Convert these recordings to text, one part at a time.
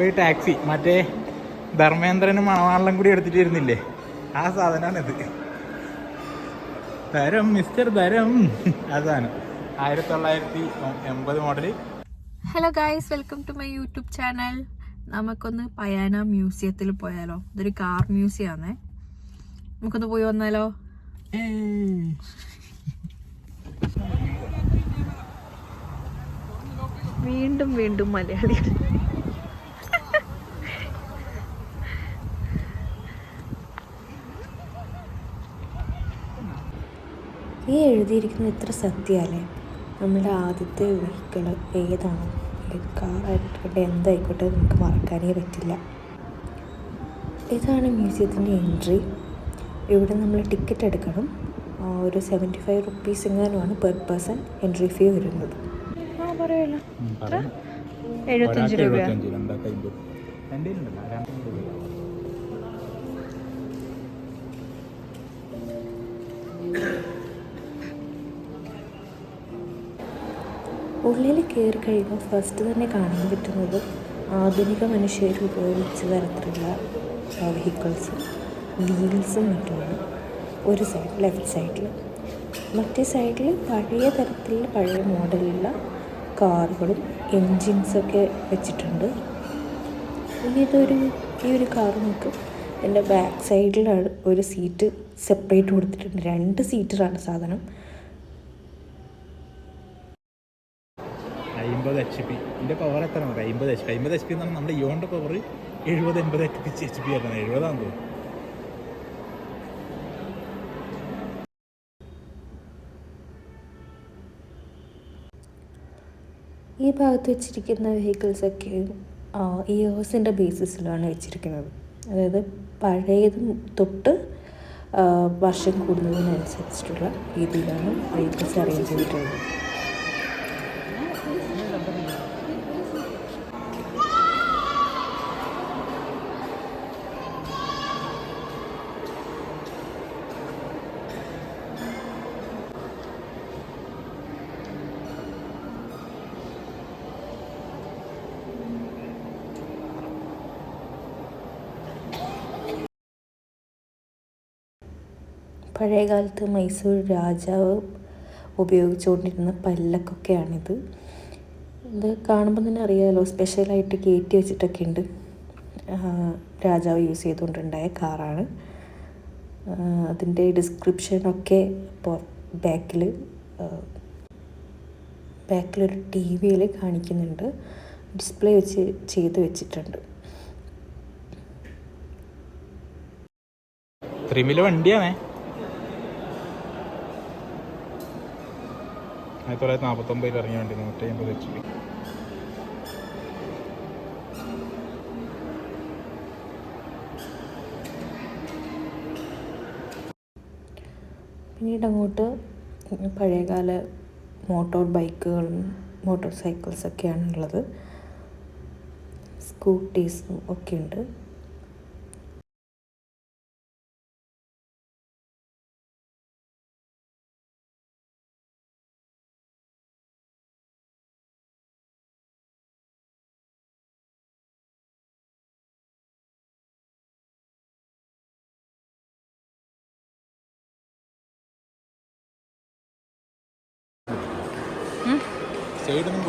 പോയി ടാക്സി മറ്റേ ധർമ്മേന്ദ്രനും മണവാളനും കൂടി എടുത്തിട്ട് വരുന്നില്ലേ, ആ സാധനമാണിത്. ധരം മിസ്റ്റർ ധരം, അതാണ് 1980 model. Hello guys, welcome to my YouTube channel. നമുക്കൊന്ന് പയാന മ്യൂസിയത്തിൽ പോയാലോ? ഇതൊരു കാർ മ്യൂസിയം ആണേ. നമുക്കൊന്ന് പോയി വന്നാലോ? വീണ്ടും വീണ്ടും മലയാളികൾ. ഈ എഴുതിയിരിക്കുന്നത് ഇത്ര സത്യമല്ലേ? നമ്മുടെ ആദ്യത്തെ വെഹിക്കിൾ ഏതാണ്, ഏത് കാറായിക്കോട്ടെ എന്തായിക്കോട്ടെ നമുക്ക് മറക്കാനേ പറ്റില്ല. ഇതാണ് മ്യൂസിയത്തിൻ്റെ എൻട്രി. ഇവിടെ നമ്മൾ ടിക്കറ്റ് എടുക്കണം. ഒരു 75 റുപ്പീസ് എങ്ങാനുമാണ് പെർ പേഴ്സൺ എൻട്രി ഫീ വരുന്നത്. പറയല്ലോ 75 രൂപ. ഉള്ളിൽ കയറി കഴിയുമ്പോൾ ഫസ്റ്റ് തന്നെ കാണാൻ പറ്റുന്നത് ആധുനിക മനുഷ്യർ ഉപയോഗിച്ച തരത്തിലുള്ള വെഹിക്കിൾസും വീൽസും മറ്റുമാണ്. ഒരു സൈഡ് ലെഫ്റ്റ് സൈഡിൽ, മറ്റേ സൈഡിൽ പഴയ തരത്തിലുള്ള പഴയ മോഡലുള്ള കാറുകളും എൻജിൻസൊക്കെ വെച്ചിട്ടുണ്ട്. ഈ ഒരു കാർ നോക്ക്, എൻ്റെ ബാക്ക് സൈഡിലാണ് ഒരു സീറ്റ് സെപ്പറേറ്റ് കൊടുത്തിട്ടുണ്ട്. 2 സീറ്ററാണ് സാധനം. 50 HP. ഇതിൻ്റെ പവർ എത്ര? 50 HP. 50 HP എന്ന് പറഞ്ഞാൽ നമ്മുടെ ഇയോണിൻ്റെ പവർ 70-80 HP ആക്കണം. 70 ആണെന്ന് തോന്നുന്നു. ഈ ഭാഗത്ത് വെച്ചിരിക്കുന്ന വെഹിക്കിൾസൊക്കെ ഇയേഴ്സിൻ്റെ ബേസിസിലാണ് വെച്ചിരിക്കുന്നത്. അതായത് പഴയതും തൊട്ട് വർഷം കൂടുന്നതിനനുസരിച്ചിട്ടുള്ള രീതിയിലാണ് വെഹിക്കിൾസ് അറേഞ്ച് ചെയ്തിട്ടുള്ളത്. പഴയകാലത്ത് മൈസൂർ രാജാവ് ഉപയോഗിച്ചുകൊണ്ടിരുന്ന പല്ലക്കൊക്കെയാണിത്. ഇത് കാണുമ്പോൾ തന്നെ അറിയാമല്ലോ, സ്പെഷ്യലായിട്ട് കയറ്റി വെച്ചിട്ടൊക്കെ ഉണ്ട്. രാജാവ് യൂസ് ചെയ്തുകൊണ്ടുണ്ടായ കാറാണ്. അതിൻ്റെ ഡിസ്ക്രിപ്ഷനൊക്കെ ബാക്കിലൊരു TV കാണിക്കുന്നുണ്ട്. ഡിസ്പ്ലേ ചെയ്ത് വെച്ചിട്ടുണ്ട്. ത്രിമില് വണ്ടിയാണേ. 1949 ഇറങ്ങിയ വണ്ടി, 150 HP. പിന്നീട് അങ്ങോട്ട് പഴയകാല മോട്ടോർ ബൈക്കുകളും മോട്ടോർ സൈക്കിൾസൊക്കെയാണ് ഉള്ളത്. സ്കൂട്ടീസും ഒക്കെ ഉണ്ട്.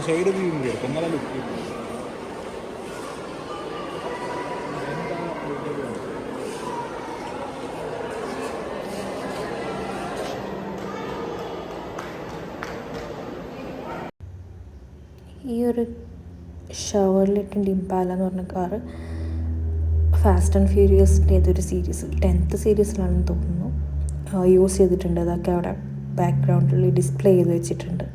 ഷെയ്ഡ് വ്യൂ എടുക്കും. നല്ല ലുക്ക്. ഈ ഒരു ഷവർലെറ്റ് ഇംപാല എന്ന് പറഞ്ഞ കാറ് ഫാസ്റ്റ് ആൻഡ് ഫ്യൂരിയസിൻ്റെ ഏതൊരു സീരീസ് 10th സീരീസിലാണെന്ന് തോന്നുന്നു യൂസ് ചെയ്തിട്ടുണ്ട്. അതൊക്കെ അവിടെ ബാക്ക്ഗ്രൗണ്ടിൽ ഡിസ്പ്ലേ ചെയ്ത് വെച്ചിട്ടുണ്ട്.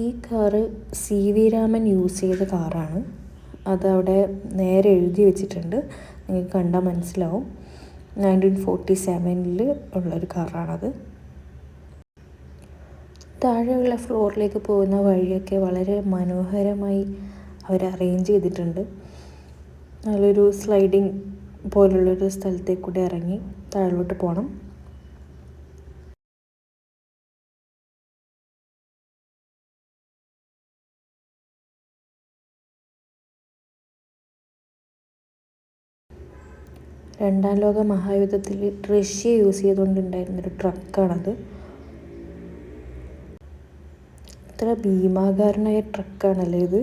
ഈ കാറ് CV രാമൻ യൂസ് ചെയ്ത കാറാണ്. അതവിടെ നേരെ എഴുതി വെച്ചിട്ടുണ്ട്, നിങ്ങൾക്ക് കണ്ടാൽ മനസ്സിലാവും. 1947 ഉള്ളൊരു കാറാണത്. താഴെയുള്ള ഫ്ലോറിലേക്ക് പോകുന്ന വഴിയൊക്കെ വളരെ മനോഹരമായി അവർ അറേഞ്ച് ചെയ്തിട്ടുണ്ട്. നല്ലൊരു സ്ലൈഡിങ് പോലുള്ളൊരു സ്ഥലത്തേക്കൂടെ ഇറങ്ങി താഴോട്ട് പോകണം. രണ്ടാം ലോക മഹായുദ്ധത്തിൽ റഷ്യ യൂസ് ചെയ്തുകൊണ്ടുണ്ടായിരുന്നൊരു ട്രക്കാണത്. ഇത്ര ഭീമാകാരനായ ട്രക്കാണല്ലേ ഇത്.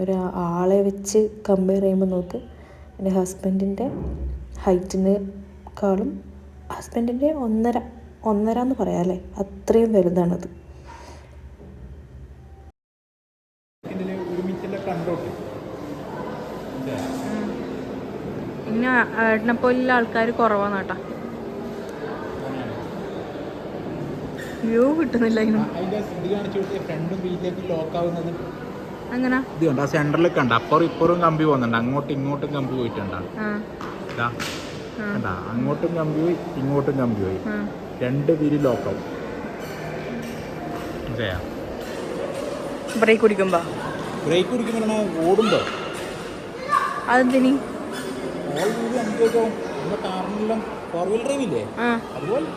ഒരാളെ വെച്ച് കമ്പയർ ചെയ്യുമ്പോൾ നോക്ക്, എൻ്റെ ഹസ്ബൻഡിൻ്റെ ഹൈറ്റിനേക്കാളും ഹസ്ബൻഡിൻ്റെ ഒന്നര എന്ന് പറയാം അല്ലേ, അത്രയും വലുതാണത്. പിന്നെ ഏട്ടനെ പോലുള്ള ആൾക്കാർ കുറവാണ് കേട്ടാ. വ്യൂ കിട്ടുന്നില്ല അങ്ങനെ. ഇത് കണ്ട സെന്ററിൽ കണ്ട അപ്പുറം ഇപ്പുറം കമ്പി പോകുന്നുണ്ട്, അങ്ങോട്ടും ഇങ്ങോട്ടും കമ്പി പോയിട്ടുണ്ടാണ്. അങ്ങോട്ടും കമ്പി പോയി ഇങ്ങോട്ടും കമ്പി പോയി, രണ്ട് വീല് ലോക്കാവും. ബ്രേക്ക് കുടിക്കുമ്പോ ഓടുമ്പോ അതെന്തിനി കാറിനെല്ലാം ഫോർ വീൽ ഡ്രൈവ് ഇല്ലേ അതുപോലെ.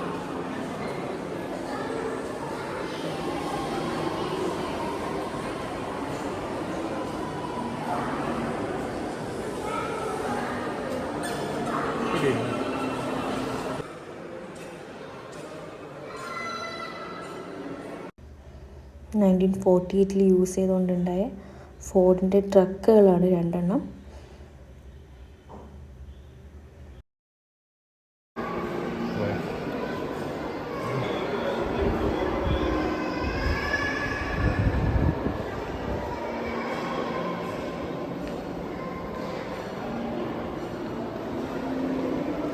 നയൻറ്റീൻ 48 യൂസ് ചെയ്തുകൊണ്ടുണ്ടായ ഫോർഡിൻ്റെ ട്രക്കുകളാണ് രണ്ടെണ്ണം.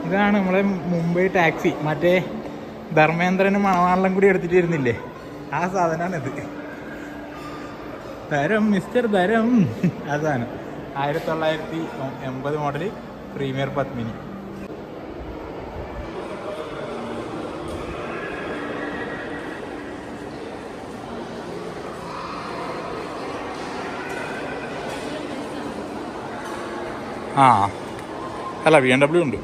ഇതാണ് നമ്മളെ മുംബൈ ടാക്സി. മറ്റേ ധർമ്മേന്ദ്രനും മണവാളനും കൂടി എടുത്തിട്ട് വരുന്നില്ലേ, ആ സാധനമാണിത്. ധരം മിസ്റ്റർ ധരം, ആ സാധനം 1980 മോഡൽ പ്രീമിയർ പത്മിനി. അല്ല BMW ഉണ്ട്.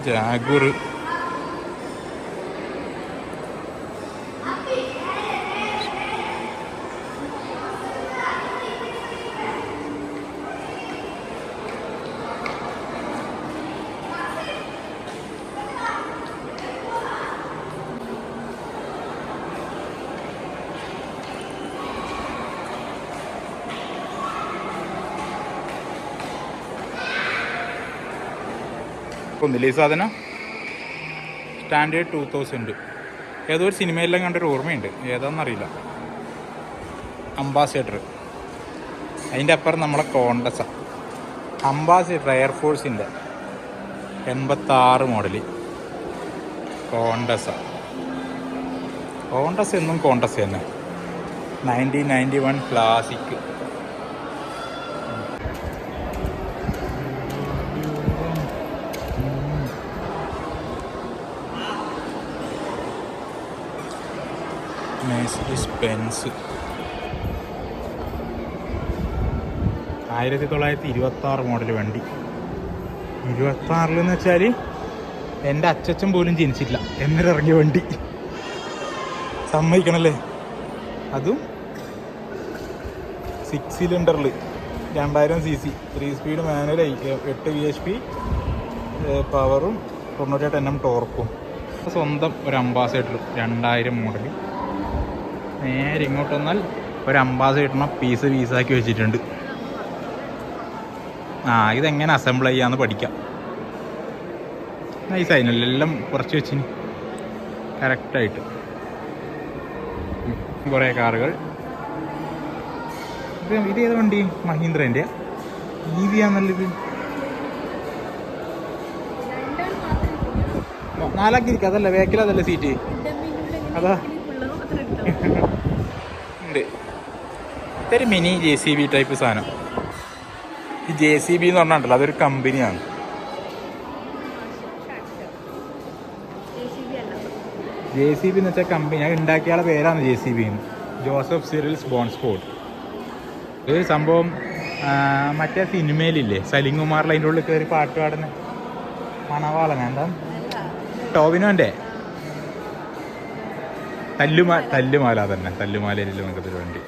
ജാഗുർ, ഒന്നില്ലേ ഈ സാധനം. സ്റ്റാൻഡേർഡ് 2000 ഏതോ ഒരു സിനിമയെല്ലാം കണ്ടൊരു ഓർമ്മയുണ്ട്, ഏതാണെന്നറിയില്ല. അംബാസഡർ, അതിൻ്റെ അപ്പുറം നമ്മളെ കോണ്ടസ. അംബാസഡർ എയർഫോഴ്സിൻ്റെ 86 മോഡല് കോണ്ടസ. കോണ്ടസ് എന്നും കോണ്ടസ് തന്നെ. 1991 ക്ലാസിക്. മെഴ്സിഡീസ് ബെൻസ് 1926 മോഡൽ വണ്ടി. 26 വെച്ചാൽ എൻ്റെ അച്ചച്ചൻ പോലും ജനിച്ചില്ല എന്നിറങ്ങിയ വണ്ടി. സമ്മതിക്കണല്ലേ. അതും 6 സിലിണ്ടറിൽ 2000 cc 3 സ്പീഡ് മാനുവൽ 8 bhp പവറും 98 Nm ടോർക്കും. സ്വന്തം ഒരു അംബാസഡർ 2000 മോഡൽ. നേരെ ഇങ്ങോട്ട് വന്നാൽ ഒരു അംബാസഡറിനെ പീസാക്കി വെച്ചിട്ടുണ്ട്. ഇതെങ്ങനെ അസംബിൾ ചെയ്യാമെന്ന് പഠിക്കാം. നൈസായിനല്ലോ, എല്ലാം കുറച്ച് വെച്ചിന് കറക്റ്റായിട്ട്. കുറേ കാറുകൾ. ഇത് ഏത് വണ്ടി? മഹീന്ദ്രൻ്റെ EV ആണല്ലോ. 4 ആക്കി ഇരിക്കുക, അതല്ല ബാക്കിൽ, അതല്ല സീറ്റ് അതാ ഉണ്ട്. ഇതൊരു മിനി JCB ടൈപ്പ് സാധനം. ഈ JCB എന്ന് പറഞ്ഞിട്ടുണ്ടല്ലോ, അതൊരു കമ്പനിയാണ്. JCB എന്ന് വെച്ചാൽ കമ്പനി. ഞാൻ ഉണ്ടാക്കിയാളെ പേരാണ് JCB എന്ന്, ജോസഫ് സിറിൽസ് ബോൺസ്ഫോർഡ്. ഇത് സംഭവം മറ്റേ സിനിമയിലില്ലേ സലിംകുമാറിൽ അതിൻ്റെ ഉള്ളിൽ കയറി പാട്ട് പാടുന്ന മണവാളന എന്താ ടോവിനോന്റെ തല്ലുമാല തന്നെ തല്ലുമാലയിൽ നമുക്കതൊരു വണ്ടി.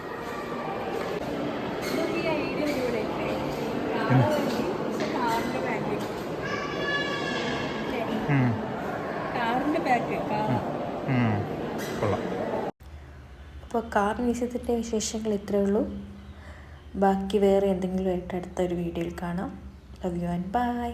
കൊള്ളാം. അപ്പോൾ കാർ മ്യൂസിയത്തിൻ്റെ വിശേഷങ്ങൾ ഇത്രയേ ഉള്ളൂ. ബാക്കി വേറെ എന്തെങ്കിലും ആയിട്ട് അടുത്തൊരു വീഡിയോയിൽ കാണാം. Love you and by.